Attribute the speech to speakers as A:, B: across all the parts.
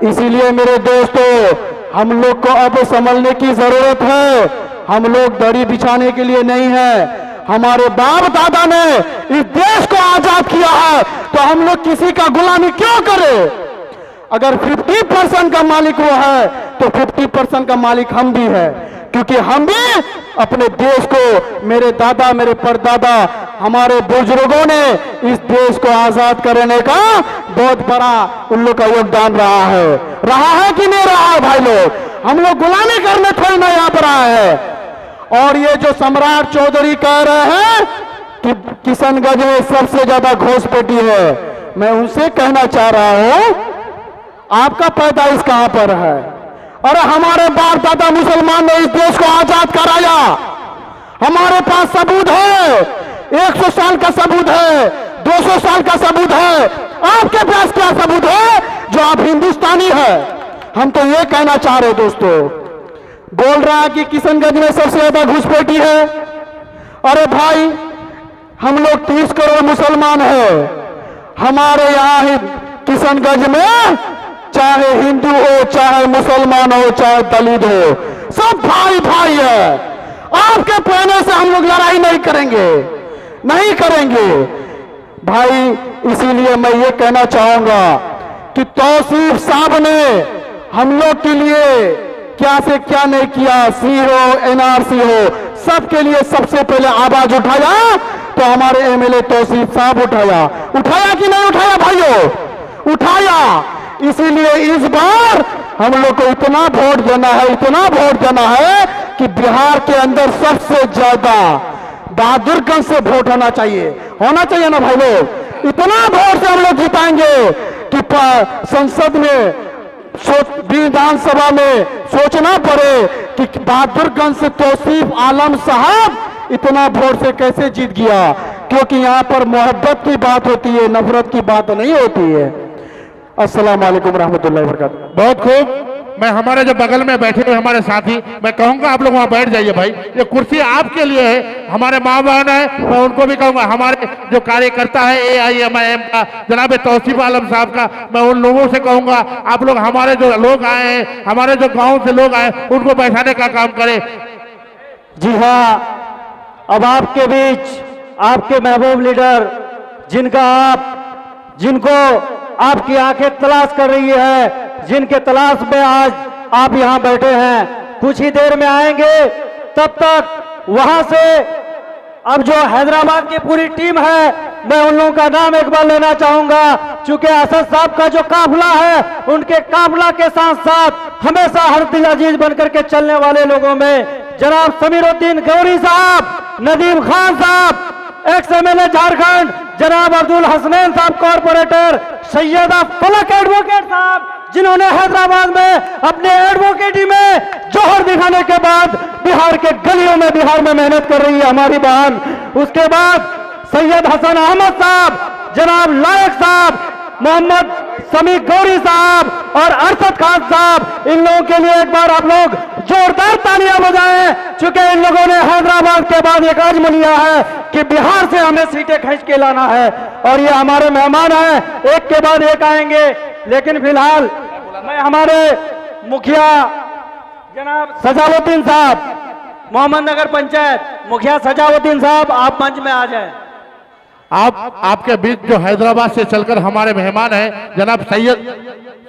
A: इसीलिए मेरे दोस्तों, हम लोग को अब संभलने की जरूरत है। हम लोग दरी बिछाने के लिए नहीं है। हमारे बाप दादा ने इस देश को आजाद किया है, तो हम लोग किसी का गुलामी क्यों करें? अगर 50% का मालिक वो है, तो 50% का मालिक हम भी है, क्योंकि हम भी अपने देश को, मेरे दादा, मेरे परदादा, हमारे बुजुर्गों ने इस देश को आजाद करने का बहुत बड़ा उन लोग का योगदान रहा है कि नहीं रहा है भाई लोग? हम लोग गुलामी करने थोड़ी ना यहाँ पर आए हैं। और ये जो सम्राट चौधरी कह रहे हैं कि किशनगंज में सबसे ज्यादा घुसपैठी है, मैं उनसे कहना चाह रहा हूं, आपका पैदाइश कहां पर है? अरे हमारे बाप दादा मुसलमान ने इस देश को आजाद कराया। हमारे पास सबूत है, 100 साल का सबूत है, 200 साल का सबूत है। आपके पास क्या सबूत है जो आप हिंदुस्तानी है? हम तो ये कहना चाह रहे दोस्तों, बोल रहा है कि किशनगंज में सबसे ज्यादा घुसपैठी है। अरे भाई, हम लोग 30 करोड़ मुसलमान हैं। हमारे यहाँ किशनगंज में चाहे हिंदू हो, चाहे मुसलमान हो, चाहे दलित हो, सब भाई भाई है। आपके कहने से हम लोग लड़ाई नहीं करेंगे, नहीं करेंगे भाई। इसीलिए मैं ये कहना चाहूंगा कि तौसीफ साहब ने हम लोग के लिए क्या से क्या नहीं किया, सी हो, एनआरसी हो, सबके लिए सबसे पहले आवाज उठाया तो हमारे एमएलए तौसीफ साहब उठाया कि नहीं उठाया भाइयों? उठाया। इसीलिए इस बार हम लोग को इतना वोट देना है, इतना वोट देना है कि बिहार के अंदर सबसे ज्यादा बहादुरगंज से वोट होना चाहिए ना भाई लोग? इतना वोट से हम लोग जिताएंगे कि संसद में, विधानसभा में सोचना पड़े कि बहादुरगंज से तौसीफ आलम साहब इतना वोट से कैसे जीत गया, क्योंकि यहाँ पर मोहब्बत की बात होती है, नफरत की बात नहीं होती है। अस्सलाम वालेकुम रहमतुल्लाहि व बरकातुहू।
B: बहुत खूब। मैं हमारे जो बगल में बैठे हुए हमारे साथी, मैं कहूंगा आप लोग वहां बैठ जाइए भाई, ये कुर्सी आपके लिए है। हमारे माँ बहन है, मैं उनको भी कहूंगा, हमारे जो कार्यकर्ता है AIMIM का जनाब तौसीफ आलम साहब का, मैं उन लोगों से कहूंगा आप लोग, हमारे जो लोग आए हैं, हमारे जो गाँव से लोग आए, उनको बैठाने का काम करें।
A: जी हाँ, अब आपके बीच आपके महबूब लीडर, जिनको आपकी आंखें तलाश कर रही है, जिनके तलाश में आज आप यहां बैठे हैं, कुछ ही देर में आएंगे। तब तक वहां से अब जो हैदराबाद की पूरी टीम है, मैं उन लोगों का नाम एक बार लेना चाहूंगा, चूंकि असद साहब का जो काफिला है, उनके काफिला के साथ साथ हमेशा हर दिल अजीज बनकर के चलने वाले लोगों में जनाब समीरुद्दीन गौरी साहब, नदीम खान साहब एक्स MLA झारखंड, जनाब अब्दुल हसनैन साहब कॉर्पोरेटर, सैयदा फलक एडवोकेट साहब, जिन्होंने हैदराबाद में अपने एडवोकेटी में जोहर दिखाने के बाद बिहार के गलियों में, बिहार में मेहनत कर रही है हमारी बहन। उसके बाद सैयद हसन अहमद साहब, जनाब लायक साहब, मोहम्मद समी गौरी साहब और अरशद खान साहब, इन लोगों के लिए एक बार आप लोग जोरदार तालियां बजाएं, चूंकि इन लोगों ने हैदराबाद के बाद एक आज़म लिया है कि बिहार से हमें सीटें खींच के लाना है। और ये हमारे मेहमान हैं, एक के बाद एक आएंगे। लेकिन फिलहाल मैं हमारे मुखिया जनाब सजावुद्दीन साहब, मोहम्मद नगर पंचायत मुखिया सजावुद्दीन साहब, आप मंच में आ जाए।
B: आपके बीच जो हैदराबाद से चलकर हमारे मेहमान हैं जनाब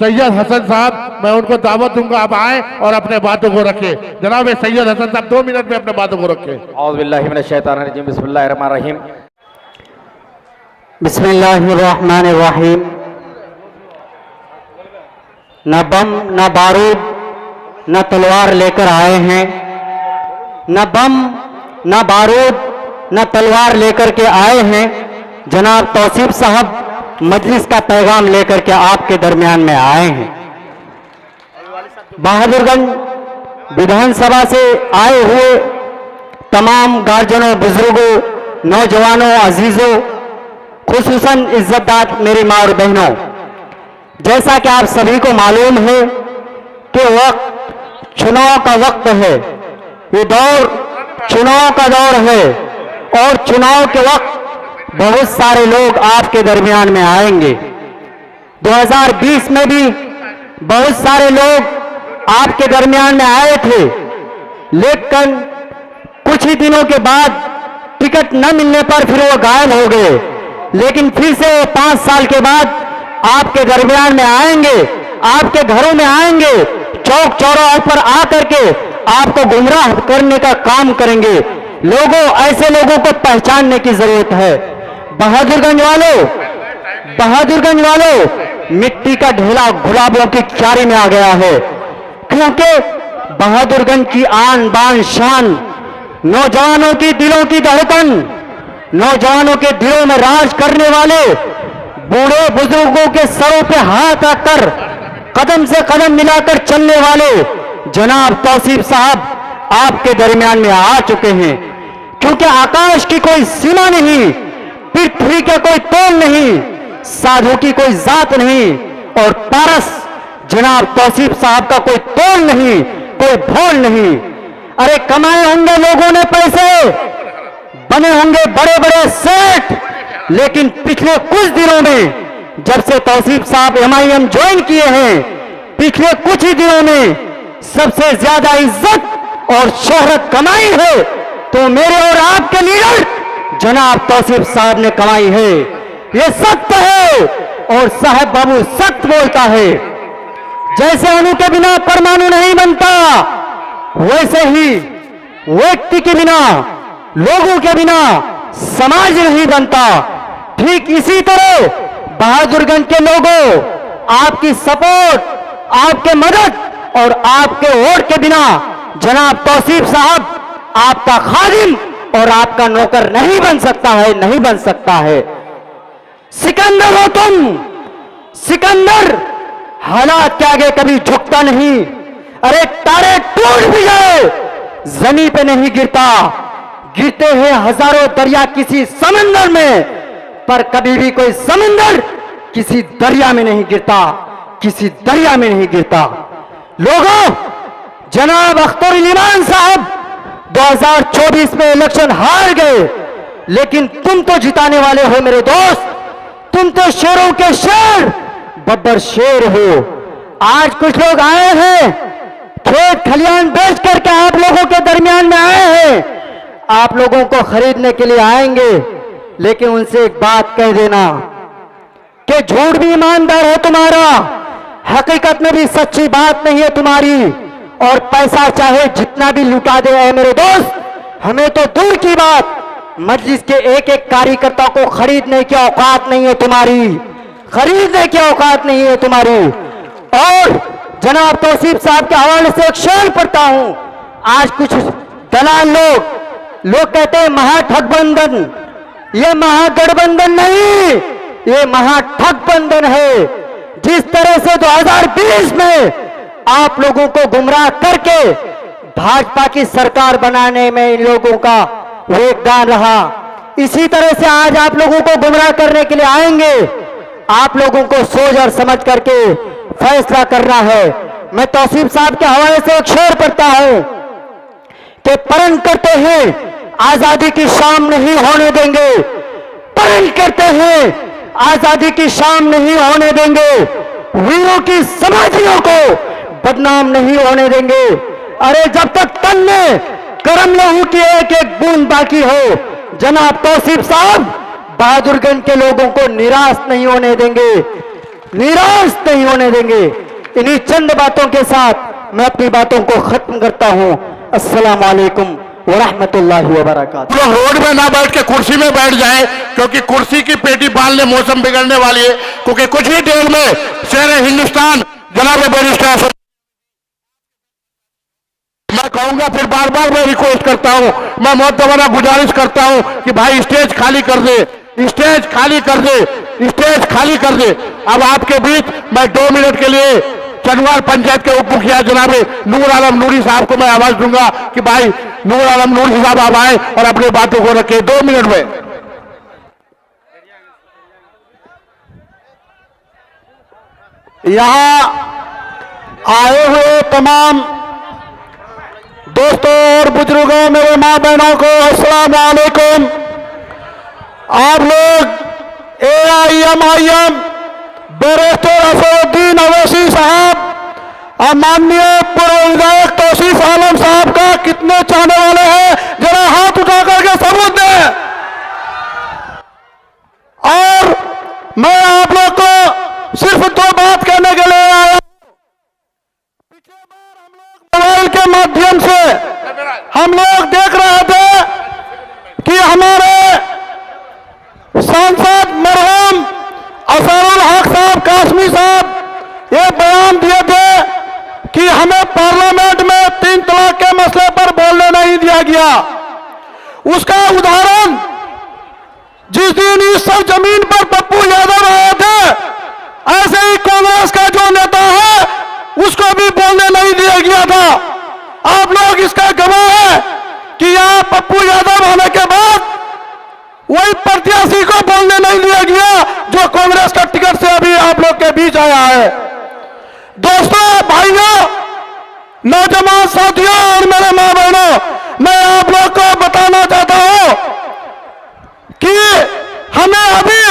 B: सैयद हसन साहब, मैं उनको दावत दूंगा आप आए और अपने बातों को रखें। जनाब सैयद हसन साहब 2 मिनट में अपने बातों को रखें।
C: औज़ु बिल्लाहि मिनश शैतानिर रजीम, बिस्मिल्लाहिर्रहमानिर्रहीम।
A: बिस्मिल्लाहिर्रहमानिर्रहीम। न बम न बारूद न तलवार लेकर आए हैं, न बम न बारूद न तलवार लेकर के आए हैं। जनाब तौसीफ साहब मजलिस का पैगाम लेकर के आपके दरमियान में आए हैं। बहादुरगंज विधानसभा से आए हुए तमाम गार्जियनों, बुजुर्गों, नौजवानों, अजीजों, खुसूसन इज्जतदार मेरी माँ और बहनों, जैसा कि आप सभी को मालूम है कि वक्त चुनाव का वक्त है, ये दौर चुनाव का दौर है और चुनाव के वक्त बहुत सारे लोग आपके दरमियान में आएंगे। 2020 में भी
D: बहुत सारे लोग आपके दरमियान में आए थे, लेकिन कुछ ही दिनों के बाद टिकट न मिलने पर फिर वो गायब हो गए। लेकिन फिर से 5 साल के बाद आपके दरमियान में आएंगे, आपके घरों में आएंगे, चौक चौराहों पर आकर के आपको गुमराह करने का काम करेंगे। लोगों, ऐसे लोगों को पहचानने की जरूरत है। बहादुरगंज वालों, मिट्टी का ढेला गुलाबों की क्यारी में आ गया है, क्योंकि बहादुरगंज की आन बान शान, नौजवानों की दिलों की धड़कन, नौजवानों के दिलों में राज करने वाले, बूढ़े बुजुर्गों के सरों पे हाथ रखकर कदम से कदम मिलाकर चलने वाले जनाब तौसीफ साहब आपके दरमियान में आ चुके हैं। क्योंकि आकाश की कोई सीमा नहीं, पृथ्वी का कोई तोल नहीं, साधु की कोई जात नहीं, और पारस जनाब तौसीफ साहब का कोई तोल नहीं, कोई भोल नहीं। अरे कमाए होंगे लोगों ने पैसे, बने होंगे बड़े बड़े सेठ, लेकिन पिछले कुछ दिनों में जब से तौसीफ साहब MIM ज्वाइन किए हैं, पिछले कुछ ही दिनों में सबसे ज्यादा इज्जत और शोहरत कमाई है तो मेरे और आपके लीडर जनाब तौसीफ साहब ने कमाई है। ये सत्य है और साहब बाबू सत्य बोलता है। जैसे अणु के बिना परमाणु नहीं बनता, वैसे ही व्यक्ति के बिना, लोगों के बिना समाज नहीं बनता। ठीक इसी तरह बहादुरगंज के लोगों, आपकी सपोर्ट, आपके मदद और आपके वोट के बिना जनाब तौसीफ साहब आपका खादिम और आपका नौकर नहीं बन सकता है, नहीं बन सकता है। सिकंदर हो तुम, सिकंदर हालात के आगे कभी झुकता नहीं। अरे तारे टूट भी जाए, जमीन पे नहीं गिरता, गिरते हैं हजारों दरिया किसी समंदर में, पर कभी भी कोई समंदर किसी दरिया में नहीं गिरता, किसी दरिया में नहीं गिरता। लोगों, जनाब अख्तर इमान साहब 2024 में इलेक्शन हार गए, लेकिन तुम तो जिताने वाले हो मेरे दोस्त। तुम तो शेरों के शेर, बब्बर शेर हो। आज कुछ लोग आए हैं, खेत खलियान बेच करके आप लोगों के दरमियान में आए हैं, आप लोगों को खरीदने के लिए आएंगे, लेकिन उनसे एक बात कह देना कि झूठ भी ईमानदार है तुम्हारा, हकीकत में भी सच्ची बात नहीं है तुम्हारी, और पैसा चाहे जितना भी लुटा दे है मेरे दोस्त, हमें तो दूर की बात, मजलिस के एक एक कार्यकर्ता को खरीदने की औकात नहीं है तुम्हारी, खरीदने की औकात नहीं है तुम्हारी। और जनाब तौसीफ साहब के हवाले से एक शेर पढ़ता हूं। आज कुछ दलाल लोग कहते हैं महाठगबंधन, ये महागठबंधन नहीं, ये महाठगबंधन है। जिस तरह से 2020 में आप लोगों को गुमराह करके भाजपा की सरकार बनाने में इन लोगों का योगदान रहा, इसी तरह से आज आप लोगों को गुमराह करने के लिए आएंगे। आप लोगों को सोच और समझ करके फैसला करना है। मैं तौसीफ साहब के हवाले से एक शेर पढ़ता हूं कि प्रण करते हैं आजादी की शाम नहीं होने देंगे, प्रण करते हैं आजादी की शाम नहीं होने देंगे, वीरों की समाधियों को बदनाम नहीं होने देंगे। अरे जब तक तन में करम लहू की एक एक बूंद बाकी हो, जनाब तौसीफ साहब बहादुरगंज के लोगों को निराश नहीं होने देंगे, निराश नहीं होने देंगे। इन्हीं चंद बातों के साथ मैं अपनी बातों को खत्म करता हूं। अस्सलाम वालेकुम वरहमतुल्लाहि वबरकातुहू।
B: लोग रोड में ना बैठ के कुर्सी में बैठ जाए, क्योंकि कुर्सी की पेटी बांधने मौसम बिगड़ने वाली है। क्योंकि कुछ ही देर में शेर हिंदुस्तान जनाब बैरिस्टर, मैं कहूंगा फिर बार बार मैं रिक्वेस्ट करता हूं, मैं मोहतबरा गुजारिश करता हूं कि भाई स्टेज खाली कर दे, स्टेज खाली कर दे, स्टेज खाली कर दे। अब आपके बीच मैं 2 मिनट के लिए चनवार पंचायत के उप मुखिया जनाब नूर आलम नूरी साहब को मैं आवाज दूंगा कि भाई नूर आलम नूरी साहब आप आए और अपनी बातों को रखें 2 मिनट में।
A: यहां आए हुए तमाम दोस्तों और बुजुर्गों, मेरे माँ बहनों को अस्सलाम वालेकुम। आप लोग AIMIM बैरिस्टर असदुद्दीन अवैसी साहब और माननीय पूर्व विधायक तौसीफ आलम साहब का कितने चाहने वाले हैं, जरा हाथ उठा करके सबूत दें। और मैं आप लोग को सिर्फ दो बात कहने के लिए आया। पिछले बार हम लोग मोबाइल के माध्यम से हम लोग देख रहे थे कि हमारे सांसद मरहूम असरुल हक साहब कासमी साहब ये बयान दिए थे कि हमें पार्लियामेंट में 3 तलाक के मसले पर बोलने नहीं दिया गया। उसका उदाहरण जिस दिन इस सब जमीन पर पप्पू यादव आए थे, ऐसे ही कांग्रेस का जो नेता है उसको भी बोलने नहीं दिया गया था। आप लोग इसका गवाह है कि यहां पप्पू यादव आने के बाद वही प्रत्याशी को बोलने नहीं दिया गया जो कांग्रेस का टिकट से अभी आप लोग के बीच आया है। दोस्तों, भाइयों, नौजवान साथियों और मेरे मां बहनों, मैं आप लोग को बताना चाहता हूं कि हमें अभी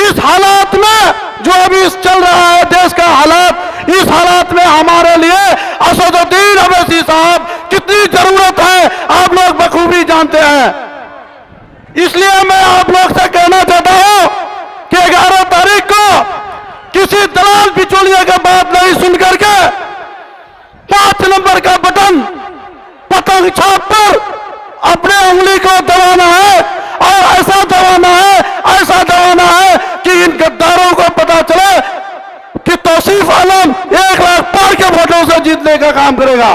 A: इस हालात में जो अभी चल रहा है देश का हालात, इस हालात में हमारे लिए असदुद्दीन अवैसी साहब कितनी जरूरत है आप लोग बखूबी जानते हैं। इसलिए मैं आप लोग से कहना चाहता हूं कि 11 तारीख को किसी दलाल बिचौलिए की बात नहीं सुन करके 5 नंबर का बटन पतंग छाप पर अपने उंगली को दबाना है और ऐसा दबाना है कि इन गद्दारों को पता चले कि तौसीफ आलम 1 लाख पार के वोटों से जीतने का काम करेगा।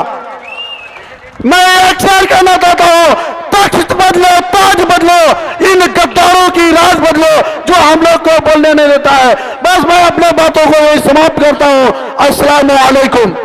A: मैं एक साल कहना चाहता हूं, तख्त बदलो, ताज बदलो, इन गद्दारों की राज बदलो जो हम लोग को बोलने नहीं देता है। बस मैं अपने बातों को यही समाप्त करता हूं। अस्सलाम वालेकुम।